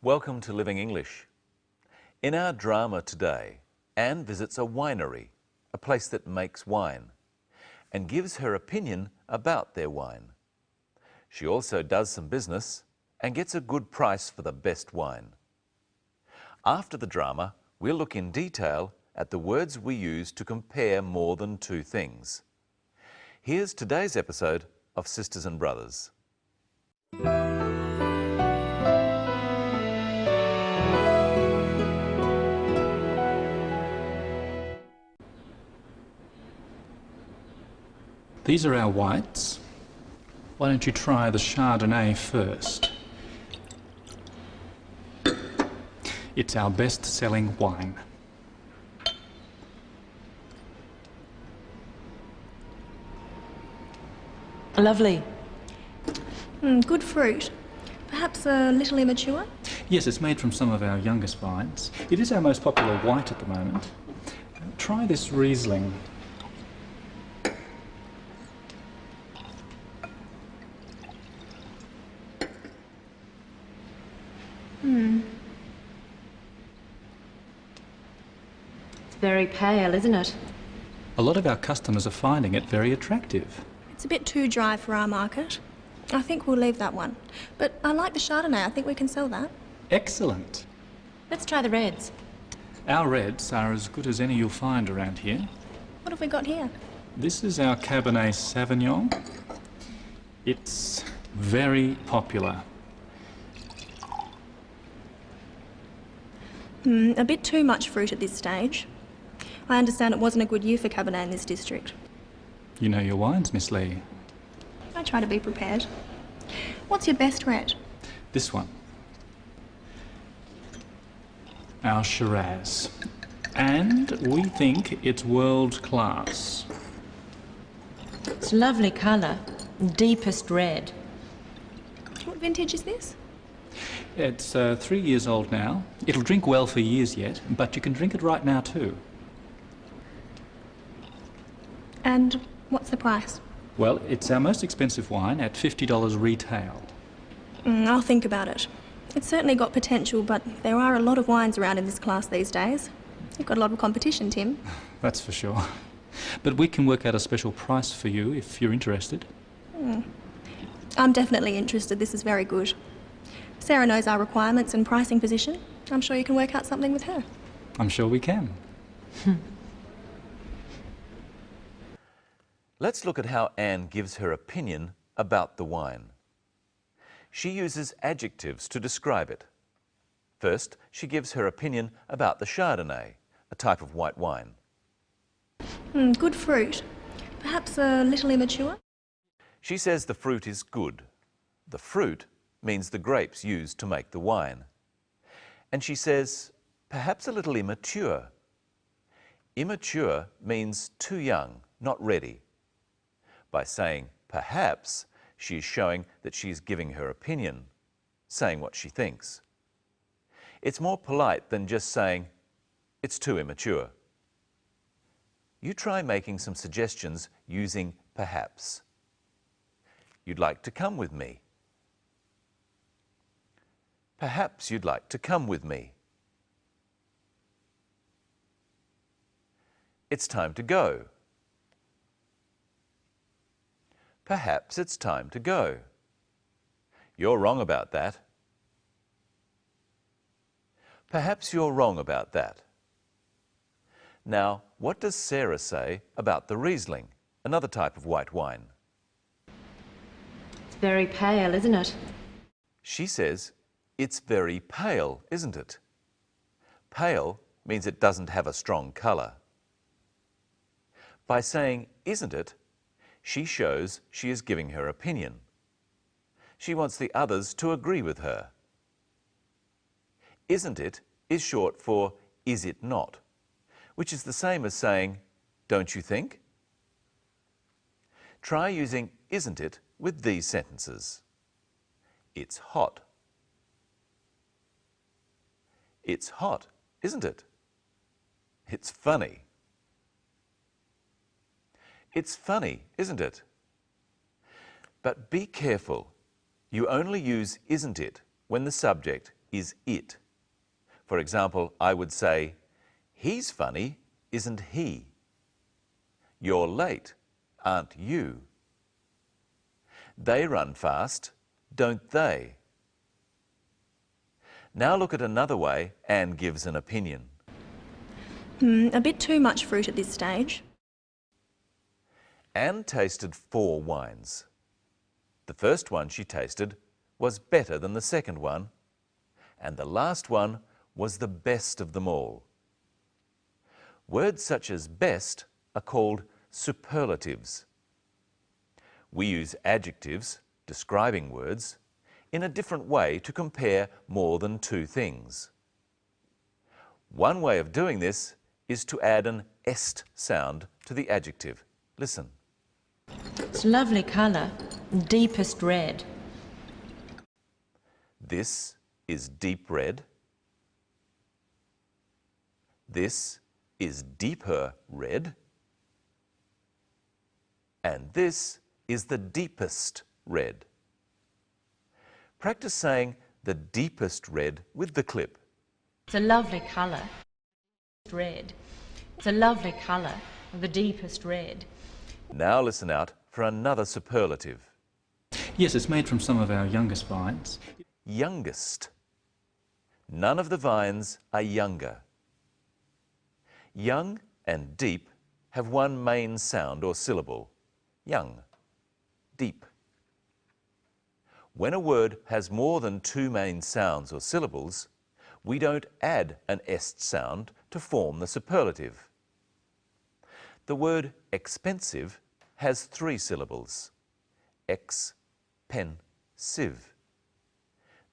Welcome to Living English. In our drama today, Anne visits a winery, a place that makes wine, and gives her opinion about their wine. She also does some business and gets a good price for the best wine. After the drama, we'll look in detail at the words we use to compare more than two things. Here's today's episode of Sisters and Brothers. These are our whites. Why don't you try the Chardonnay first? It's our best-selling wine. Lovely. Good fruit. Perhaps a little immature? Yes, it's made from some of our youngest vines. It is our most popular white at the moment. Try this Riesling. It's very pale, isn't it? A lot of our customers are finding it very attractive. It's a bit too dry for our market. I think we'll leave that one. But I like the Chardonnay. I think we can sell that. Excellent. Let's try the reds. Our reds are as good as any you'll find around here. What have we got here? This is our Cabernet Sauvignon. It's very popular. A bit too much fruit at this stage. I understand it wasn't a good year for Cabernet in this district. You know your wines, Miss Lee. I try to be prepared. What's your best red? This one. Our Shiraz. And we think it's world class. It's a lovely colour. Deepest red. What vintage is this? It's 3 years old now. It'll drink well for years yet, but you can drink it right now too. And what's the price? Well, it's our most expensive wine at $50 retail. I'll think about it. It's certainly got potential, but there are a lot of wines around in this class these days. You've got a lot of competition, Tim. That's for sure. But we can work out a special price for you if you're interested. I'm definitely interested. This is very good. Sarah knows our requirements and pricing position. I'm sure you can work out something with her. I'm sure we can. Let's look at how Anne gives her opinion about the wine. She uses adjectives to describe it. First, she gives her opinion about the Chardonnay, a type of white wine. Good fruit. Perhaps a little immature? She says the fruit is good. The fruit means the grapes used to make the wine. And she says, perhaps a little immature. Immature means too young, not ready. By saying perhaps, she is showing that she is giving her opinion, saying what she thinks. It's more polite than just saying, it's too immature. You try making some suggestions using perhaps. You'd like to come with me. Perhaps you'd like to come with me. It's time to go. Perhaps it's time to go. You're wrong about that. Perhaps you're wrong about that. Now, what does Sarah say about the Riesling, another type of white wine? It's very pale, isn't it? She says, it's very pale, isn't it? Pale means it doesn't have a strong colour. By saying, isn't it, she shows she is giving her opinion. She wants the others to agree with her. Isn't it is short for is it not, which is the same as saying, don't you think? Try using isn't it with these sentences. It's hot. It's hot, isn't it? It's funny. It's funny, isn't it? But be careful. You only use isn't it when the subject is it. For example, I would say, he's funny, isn't he? You're late, aren't you? They run fast, don't they? Now look at another way Anne gives an opinion. A bit too much fruit at this stage. Anne tasted 4 wines. The first one she tasted was better than the second one, and the last one was the best of them all. Words such as best are called superlatives. We use adjectives, describing words, in a different way to compare more than 2 things. One way of doing this is to add an est sound to the adjective. Listen. It's a lovely colour, deepest red. This is deep red. This is deeper red. And this is the deepest red. Practice saying the deepest red with the clip. It's a lovely colour, red. It's a lovely colour, the deepest red. Now listen out for another superlative. Yes, it's made from some of our youngest vines. Youngest. None of the vines are younger. Young and deep have one main sound or syllable. Young, deep. When a word has more than 2 main sounds or syllables, we don't add an est sound to form the superlative. The word expensive has 3 syllables. Ex, pen, sive.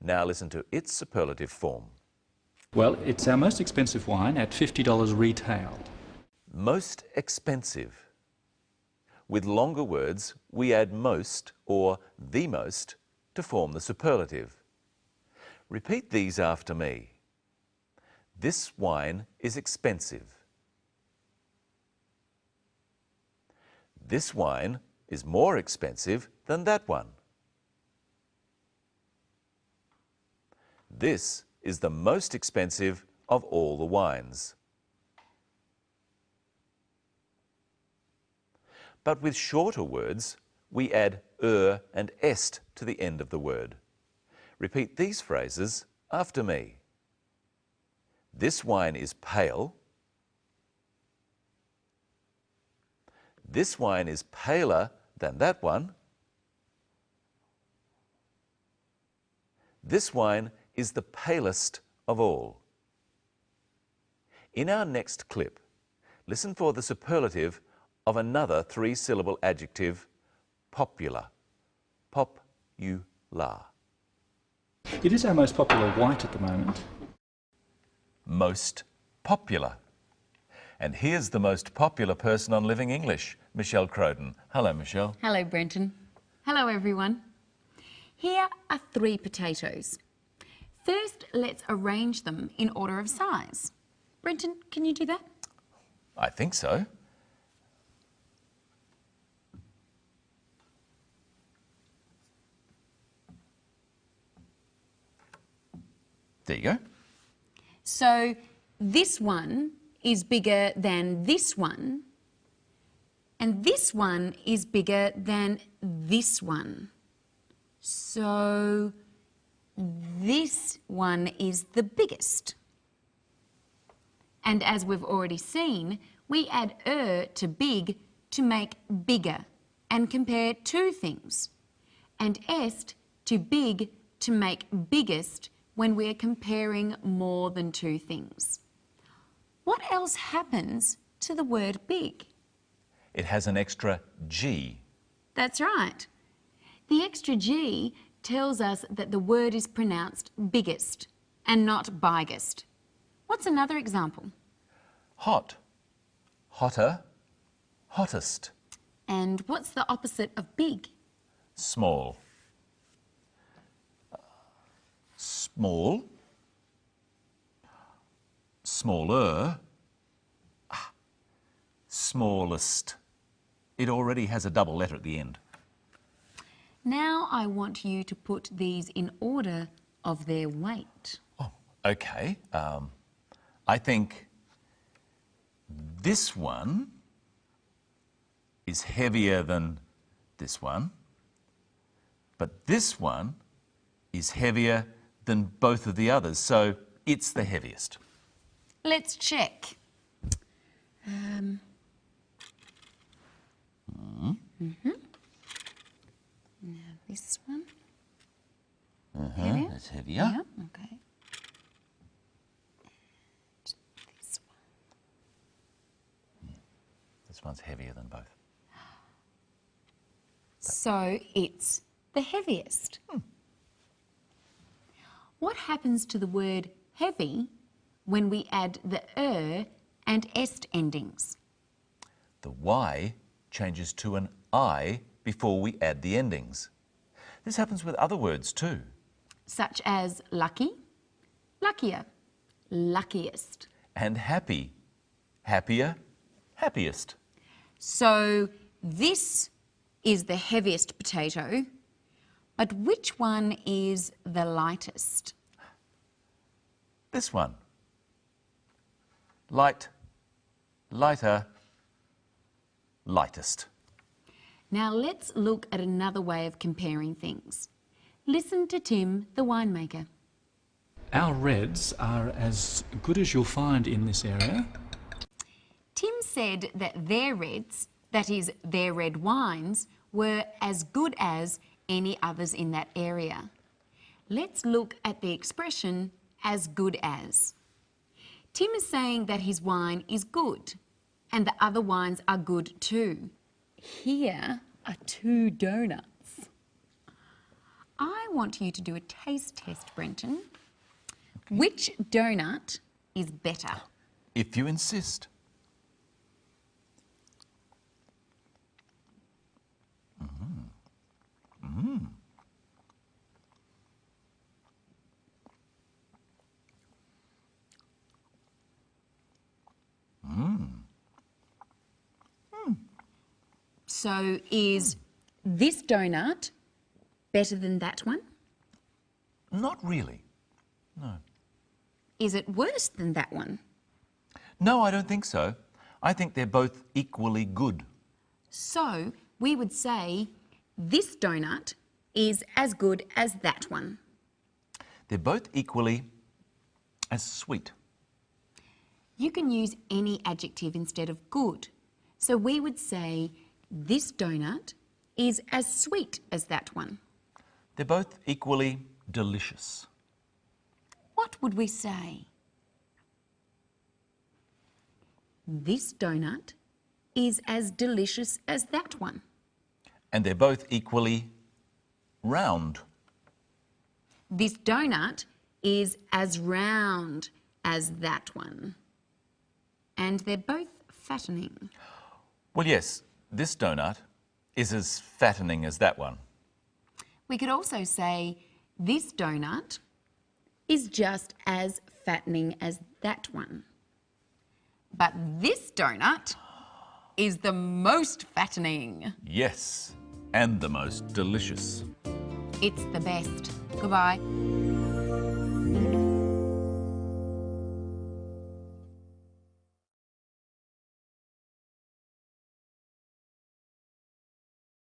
Now listen to its superlative form. Well, it's our most expensive wine at $50 retail. Most expensive. With longer words, we add most or the most to form the superlative. Repeat these after me. This wine is expensive. This wine is more expensive than that one. This is the most expensive of all the wines. But with shorter words, we add and est to the end of the word. Repeat these phrases after me. This wine is pale. This wine is paler than that one. This wine is the palest of all. In our next clip, listen for the superlative of another 3-syllable adjective, popular. Pop-u-la. It is our most popular white at the moment. Most popular. And here's the most popular person on Living English, Michelle Crowden. Hello, Michelle. Hello, Brenton. Hello, everyone. Here are 3 potatoes. First, let's arrange them in order of size. Brenton, can you do that? I think so. There you go. So this one is bigger than this one, and this one is bigger than this one. So this one is the biggest. And as we've already seen, we add to big to make bigger and compare 2 things, and est to big to make biggest when we're comparing more than 2 things. What else happens to the word big? It has an extra G. That's right. The extra G tells us that the word is pronounced biggest and not biggest. What's another example? Hot. Hotter. Hottest. And what's the opposite of big? Small. Small. Smaller. Smallest. It already has a double letter at the end. Now I want you to put these in order of their weight. Oh, okay. I think this one is heavier than this one, but this one is heavier than both of the others, so it's the heaviest. Let's check. Now this one. Heavier? That's heavier. Yeah, okay. And this one. This one's heavier than both. So it's the heaviest. What happens to the word heavy when we add the and est endings? The Y changes to an I before we add the endings. This happens with other words too. Such as lucky, luckier, luckiest. And happy, happier, happiest. So this is the heaviest potato, but which one is the lightest? This one. Light, lighter, lightest. Now let's look at another way of comparing things. Listen to Tim, the winemaker. Our reds are as good as you'll find in this area. Tim said that their reds, that is, their red wines, were as good as any others in that area. Let's look at the expression as good as. Tim is saying that his wine is good and the other wines are good too. Here are 2 donuts. I want you to do a taste test, Brenton. Okay. Which donut is better? If you insist. So is this donut better than that one? Not really. No. Is it worse than that one? No, I don't think so. I think they're both equally good. So we would say this donut is as good as that one. They're both equally as sweet. You can use any adjective instead of good. So we would say this donut is as sweet as that one. They're both equally delicious. What would we say? This donut is as delicious as that one. And they're both equally round. This donut is as round as that one. And they're both fattening. Well, yes, this donut is as fattening as that one. We could also say this donut is just as fattening as that one. But this donut is the most fattening. Yes, and the most delicious. It's the best. Goodbye.